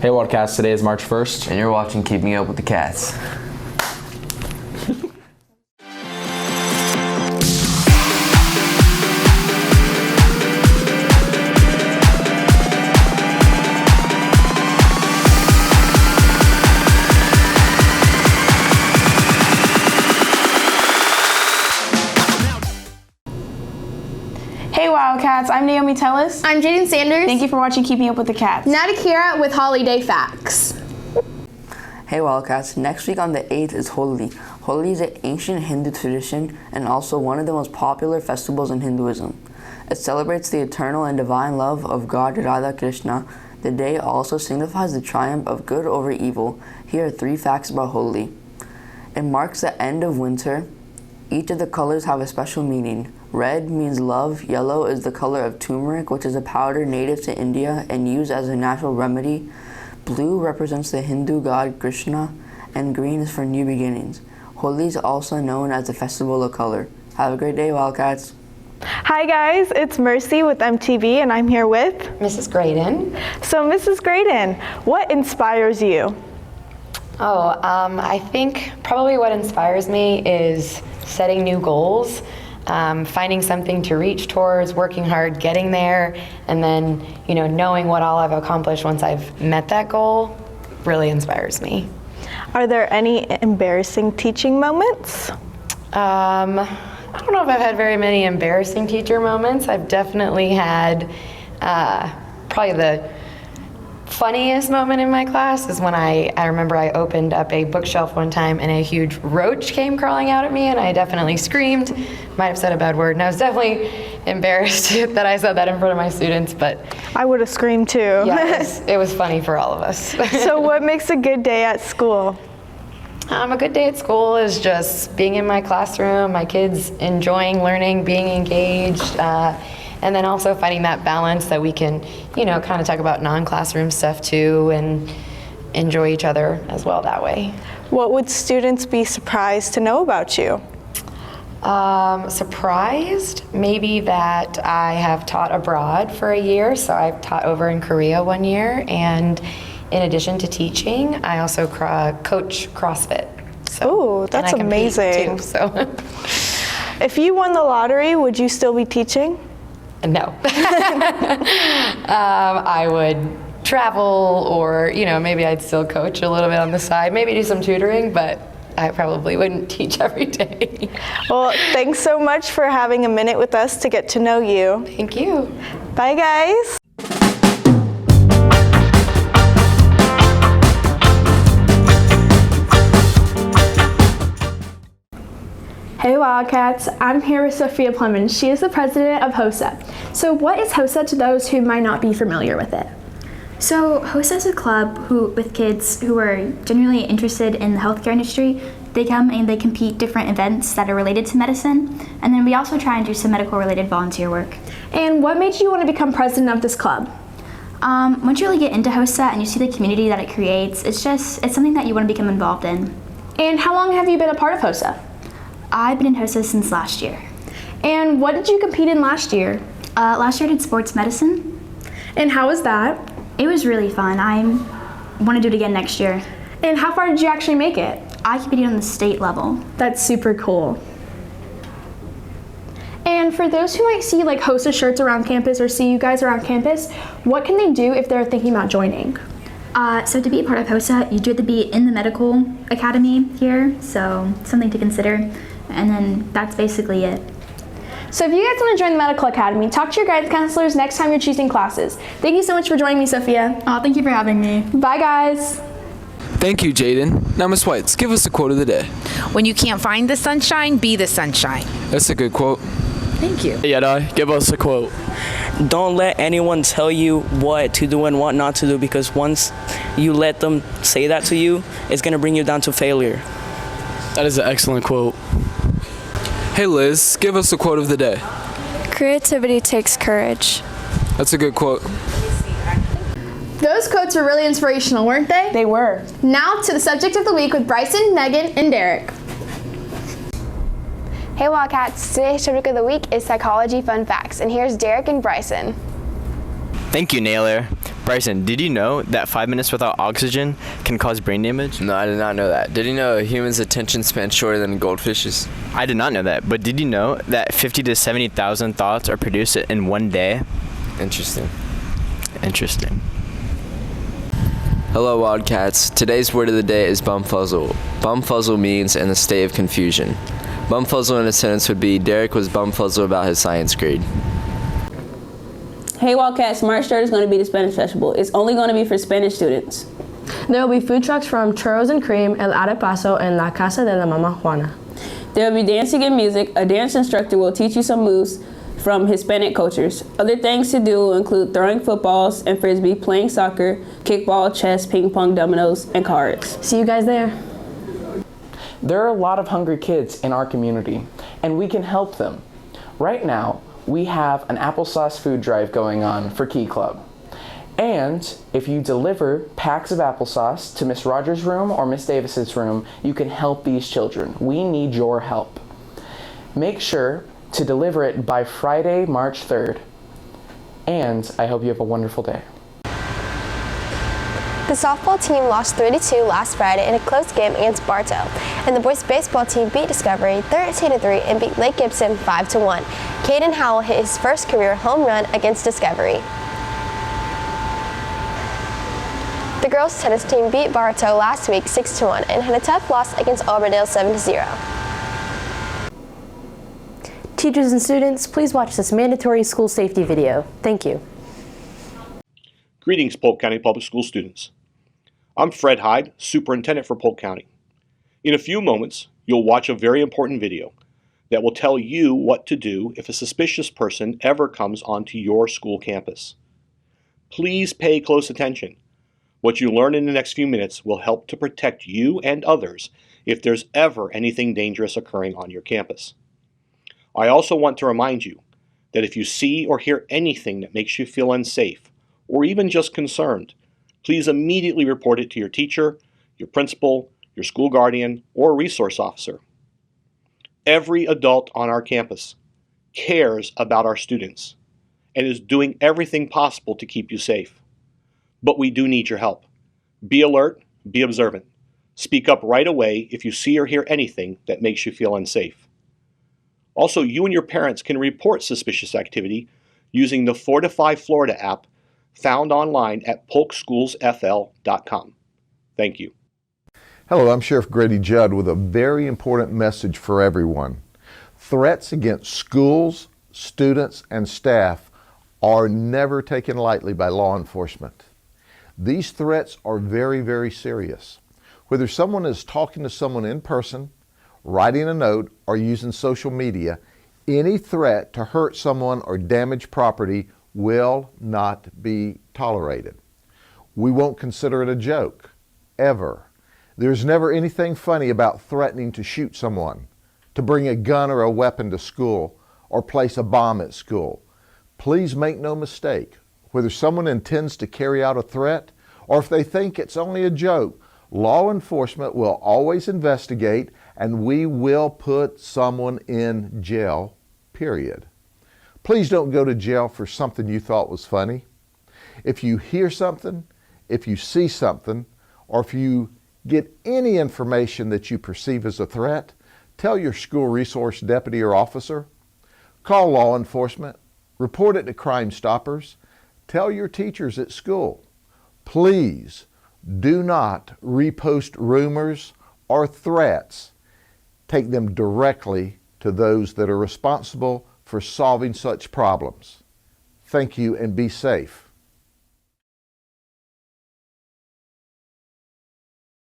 Hey Wildcats, today is March 1st. And you're watching Keeping Up with the Cats. Hey Wildcats, I'm Naomi Tellis. I'm Jaden Sanders. Thank you for watching Keeping Up with the Cats. Now to Kira with Holiday Facts. Hey Wildcats, next week on the 8th is Holi. Holi is an ancient Hindu tradition and also one of the most popular festivals in Hinduism. It celebrates the eternal and divine love of God Radha Krishna. The day also signifies the triumph of good over evil. Here are 3 facts about Holi. It marks the end of winter. Each of the colors have a special meaning. Red means love, yellow is the color of turmeric, which is a powder native to India and used as a natural remedy. Blue represents the Hindu god Krishna, and green is for new beginnings. Holi is also known as the Festival of Color. Have a great day, Wildcats. Hi guys, it's Mercy with MTV and I'm here with Mrs. Graydon. So Mrs. Graydon, what inspires you? I think probably what inspires me is setting new goals, finding something to reach towards, working hard, getting there, and then, knowing what all I've accomplished once I've met that goal really inspires me. Are there any embarrassing teaching moments? I don't know if I've had very many embarrassing teacher moments. I've definitely had probably the funniest moment in my class is when I remember I opened up a bookshelf one time and a huge roach came crawling out at me, and I definitely screamed, might have said a bad word, and I was definitely embarrassed that I said that in front of my students, but I would have screamed too. yeah, it was funny for all of us. So what makes a good day at school? A good day at school is just being in my classroom, my kids enjoying learning, being engaged, and then also finding that balance that we can, kind of talk about non-classroom stuff too and enjoy each other as well that way. What would students be surprised to know about you? Surprised, maybe that I have taught abroad for a year. So I've taught over in Korea 1 year, and in addition to teaching, I also coach CrossFit. Oh, that's amazing. Too, so. If you won the lottery, would you still be teaching? No. I would travel, or maybe I'd still coach a little bit on the side, maybe do some tutoring, but I probably wouldn't teach every day. Well, thanks so much for having a minute with us to get to know you. Thank you. Bye guys. Hey Wildcats, I'm here with Sophia Plemons. She is the president of HOSA. So what is HOSA to those who might not be familiar with it? So HOSA is a club with kids who are genuinely interested in the healthcare industry. They come and they compete different events that are related to medicine, and then we also try and do some medical related volunteer work. And what made you want to become president of this club? Once you really get into HOSA and you see the community that it creates, it's something that you want to become involved in. And how long have you been a part of HOSA? I've been in HOSA since last year. And what did you compete in last year? Last year I did sports medicine. And how was that? It was really fun. I want to do it again next year. And how far did you actually make it? I competed on the state level. That's super cool. And for those who might see like HOSA shirts around campus or see you guys around campus, what can they do if they're thinking about joining? So to be a part of HOSA, you do have to be in the medical academy here, so something to consider. And then that's basically it. So if you guys want to join the medical academy, talk to your guidance counselors next time you're choosing classes. Thank you so much for joining me, Sophia. Oh, thank you for having me. Bye, guys. Thank you, Jaden. Now, Ms. Whites, give us a quote of the day. When you can't find the sunshine, be the sunshine. That's a good quote. Thank you. Yadai, give us a quote. Don't let anyone tell you what to do and what not to do, because once you let them say that to you, it's going to bring you down to failure. That is an excellent quote. Hey, Liz, give us a quote of the day. Creativity takes courage. That's a good quote. Those quotes were really inspirational, weren't they? They were. Now to the subject of the week with Bryson, Megan, and Derek. Hey Wildcats, today's subject of the week is psychology fun facts, and here's Derek and Bryson. Thank you, Naylor. Bryson, did you know that 5 minutes without oxygen can cause brain damage? No, I did not know that. Did you know a human's attention span shorter than a goldfish's? I did not know that, but did you know that 50 to 70,000 thoughts are produced in one day? Interesting. Interesting. Hello, Wildcats. Today's word of the day is bumfuzzle. Bumfuzzle means in a state of confusion. Bumfuzzle in a sentence would be, Derek was bumfuzzled about his science grade. Hey Wildcats, March 3rd is going to be the Spanish Festival. It's only going to be for Spanish students. There will be food trucks from Churros and Cream, El Arepaso, and La Casa de la Mama Juana. There will be dancing and music. A dance instructor will teach you some moves from Hispanic cultures. Other things to do will include throwing footballs and frisbee, playing soccer, kickball, chess, ping pong, dominoes, and cards. See you guys there. There are a lot of hungry kids in our community, and we can help them. Right now, we have an applesauce food drive going on for Key Club. And if you deliver packs of applesauce to Miss Rogers' room or Miss Davis's room, you can help these children. We need your help. Make sure to deliver it by Friday, March 3rd. And I hope you have a wonderful day. The softball team lost 3-2 last Friday in a close game against Bartow, and the boys baseball team beat Discovery 13-3 and beat Lake Gibson 5-1. Caden Howell hit his first career home run against Discovery. The girls tennis team beat Bartow last week 6-1 and had a tough loss against Auburndale 7-0. Teachers and students, please watch this mandatory school safety video. Thank you. Greetings, Polk County Public School students. I'm Fred Hyde, Superintendent for Polk County. In a few moments, you'll watch a very important video that will tell you what to do if a suspicious person ever comes onto your school campus. Please pay close attention. What you learn in the next few minutes will help to protect you and others if there's ever anything dangerous occurring on your campus. I also want to remind you that if you see or hear anything that makes you feel unsafe, or even just concerned, please immediately report it to your teacher, your principal, your school guardian, or resource officer. Every adult on our campus cares about our students and is doing everything possible to keep you safe. But we do need your help. Be alert, be observant. Speak up right away if you see or hear anything that makes you feel unsafe. Also, you and your parents can report suspicious activity using the Fortify Florida app found online at polkschoolsfl.com. Thank you. Hello, I'm Sheriff Grady Judd with a very important message for everyone. Threats against schools, students, and staff are never taken lightly by law enforcement. These threats are very, very serious. Whether someone is talking to someone in person, writing a note, or using social media, any threat to hurt someone or damage property will not be tolerated. We won't consider it a joke, ever. There's never anything funny about threatening to shoot someone, to bring a gun or a weapon to school, or place a bomb at school. Please make no mistake, whether someone intends to carry out a threat, or if they think it's only a joke, law enforcement will always investigate and we will put someone in jail, period. Please don't go to jail for something you thought was funny. If you hear something, if you see something, or if you get any information that you perceive as a threat, tell your school resource deputy or officer. Call law enforcement. Report it to Crime Stoppers. Tell your teachers at school. Please do not repost rumors or threats. Take them directly to those that are responsible for solving such problems. Thank you and be safe.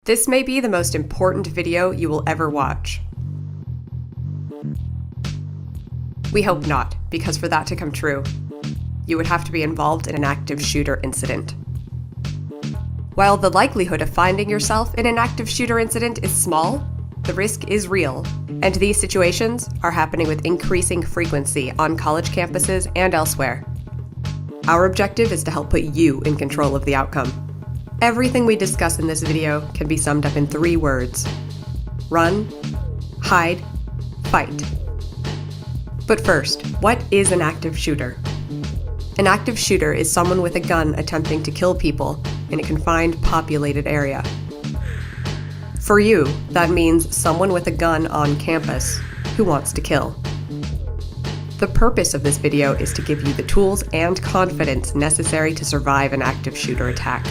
This may be the most important video you will ever watch. We hope not, because for that to come true, you would have to be involved in an active shooter incident. While the likelihood of finding yourself in an active shooter incident is small, the risk is real, and these situations are happening with increasing frequency on college campuses and elsewhere. Our objective is to help put you in control of the outcome. Everything we discuss in this video can be summed up in 3 words: run, hide, fight. But first, what is an active shooter? An active shooter is someone with a gun attempting to kill people in a confined, populated area. For you, that means someone with a gun on campus who wants to kill. The purpose of this video is to give you the tools and confidence necessary to survive an active shooter attack.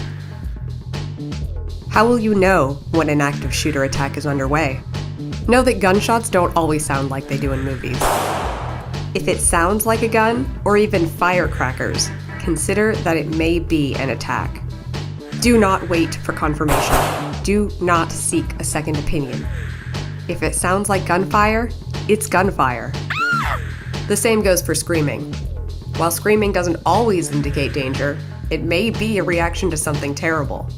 How will you know when an active shooter attack is underway? Know that gunshots don't always sound like they do in movies. If it sounds like a gun, or even firecrackers, consider that it may be an attack. Do not wait for confirmation. Do not seek a second opinion. If it sounds like gunfire, it's gunfire. The same goes for screaming. While screaming doesn't always indicate danger, it may be a reaction to something terrible.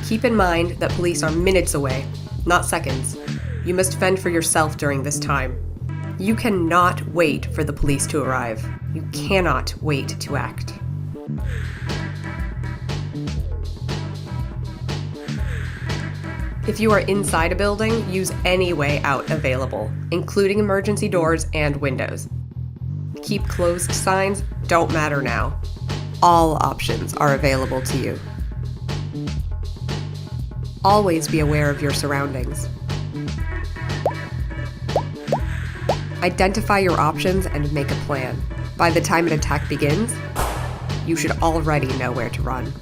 Keep in mind that police are minutes away, not seconds. You must fend for yourself during this time. You cannot wait for the police to arrive. You cannot wait to act. If you are inside a building, use any way out available, including emergency doors and windows. Keep closed signs don't matter now. All options are available to you. Always be aware of your surroundings. Identify your options and make a plan. By the time an attack begins, you should already know where to run.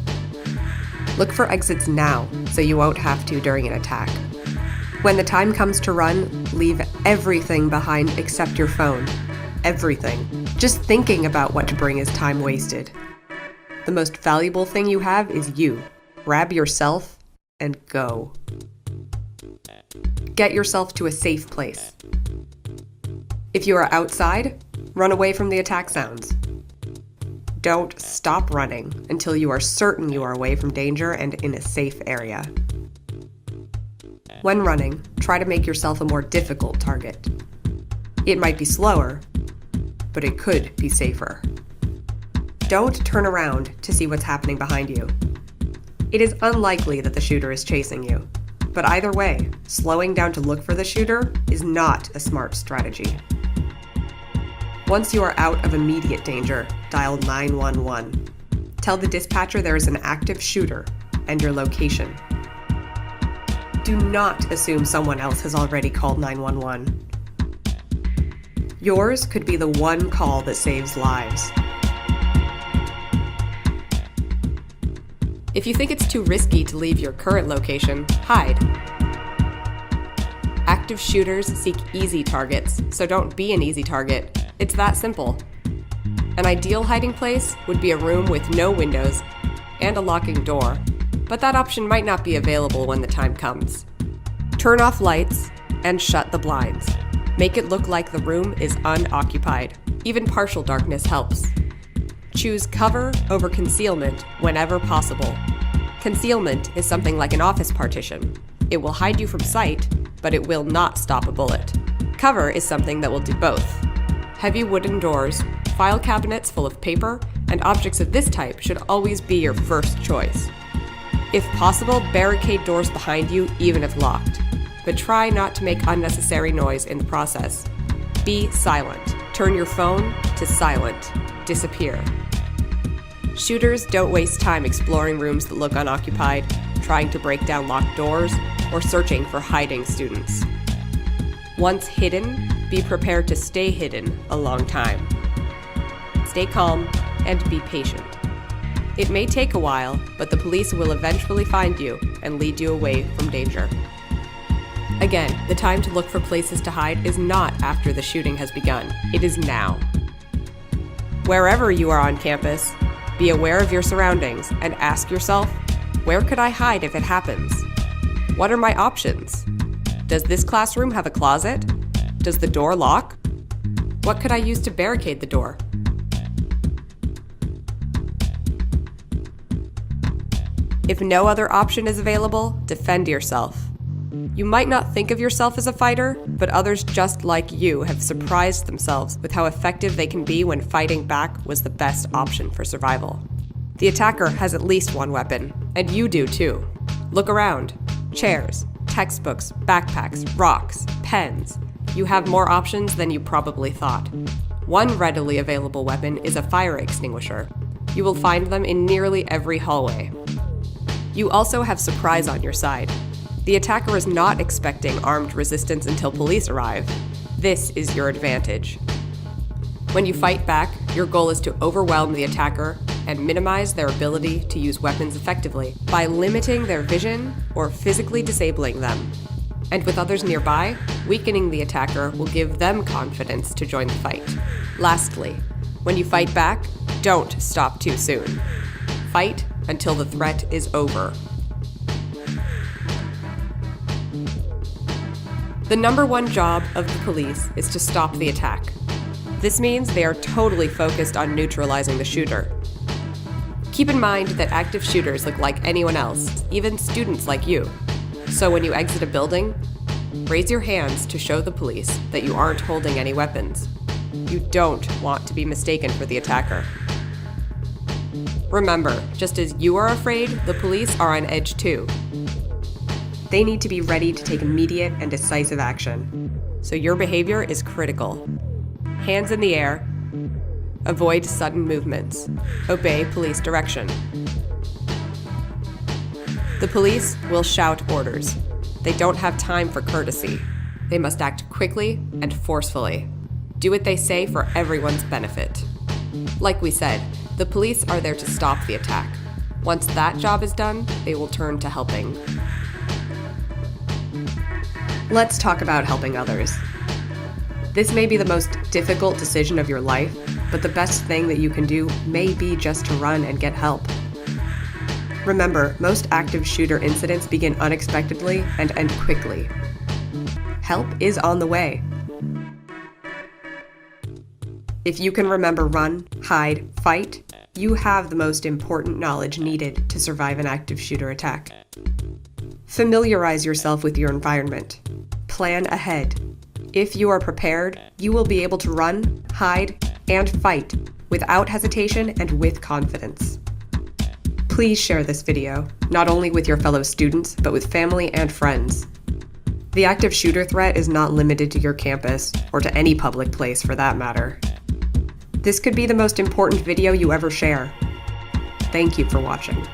Look for exits now, so you won't have to during an attack. When the time comes to run, leave everything behind except your phone. Everything. Just thinking about what to bring is time wasted. The most valuable thing you have is you. Grab yourself and go. Get yourself to a safe place. If you are outside, run away from the attack sounds. Don't stop running until you are certain you are away from danger and in a safe area. When running, try to make yourself a more difficult target. It might be slower, but it could be safer. Don't turn around to see what's happening behind you. It is unlikely that the shooter is chasing you, but either way, slowing down to look for the shooter is not a smart strategy. Once you are out of immediate danger, dial 911. Tell the dispatcher there is an active shooter and your location. Do not assume someone else has already called 911. Yours could be the one call that saves lives. If you think it's too risky to leave your current location, hide. Active shooters seek easy targets, so don't be an easy target. It's that simple. An ideal hiding place would be a room with no windows and a locking door, but that option might not be available when the time comes. Turn off lights and shut the blinds. Make it look like the room is unoccupied. Even partial darkness helps. Choose cover over concealment whenever possible. Concealment is something like an office partition. It will hide you from sight, but it will not stop a bullet. Cover is something that will do both. Heavy wooden doors, file cabinets full of paper, and objects of this type should always be your first choice. If possible, barricade doors behind you even if locked, but try not to make unnecessary noise in the process. Be silent. Turn your phone to silent. Disappear. Shooters don't waste time exploring rooms that look unoccupied, trying to break down locked doors, or searching for hiding students. Once hidden, be prepared to stay hidden a long time. Stay calm and be patient. It may take a while, but the police will eventually find you and lead you away from danger. Again, the time to look for places to hide is not after the shooting has begun. It is now. Wherever you are on campus, be aware of your surroundings and ask yourself, where could I hide if it happens? What are my options? Does this classroom have a closet? Does the door lock? What could I use to barricade the door? If no other option is available, defend yourself. You might not think of yourself as a fighter, but others just like you have surprised themselves with how effective they can be when fighting back was the best option for survival. The attacker has at least one weapon, and you do too. Look around. Chairs, textbooks, backpacks, rocks, pens. You have more options than you probably thought. One readily available weapon is a fire extinguisher. You will find them in nearly every hallway. You also have surprise on your side. The attacker is not expecting armed resistance until police arrive. This is your advantage. When you fight back, your goal is to overwhelm the attacker and minimize their ability to use weapons effectively by limiting their vision or physically disabling them. And with others nearby, weakening the attacker will give them confidence to join the fight. Lastly, when you fight back, don't stop too soon. Fight until the threat is over. The number one job of the police is to stop the attack. This means they are totally focused on neutralizing the shooter. Keep in mind that active shooters look like anyone else, even students like you. So when you exit a building, raise your hands to show the police that you aren't holding any weapons. You don't want to be mistaken for the attacker. Remember, just as you are afraid, the police are on edge too. They need to be ready to take immediate and decisive action. So your behavior is critical. Hands in the air. Avoid sudden movements. Obey police direction. The police will shout orders. They don't have time for courtesy. They must act quickly and forcefully. Do what they say for everyone's benefit. Like we said, the police are there to stop the attack. Once that job is done, they will turn to helping. Let's talk about helping others. This may be the most difficult decision of your life, but the best thing that you can do may be just to run and get help. Remember, most active shooter incidents begin unexpectedly and end quickly. Help is on the way. If you can remember run, hide, fight, you have the most important knowledge needed to survive an active shooter attack. Familiarize yourself with your environment. Plan ahead. If you are prepared, you will be able to run, hide, and fight without hesitation and with confidence. Please share this video, not only with your fellow students, but with family and friends. The active shooter threat is not limited to your campus, or to any public place for that matter. This could be the most important video you ever share. Thank you for watching.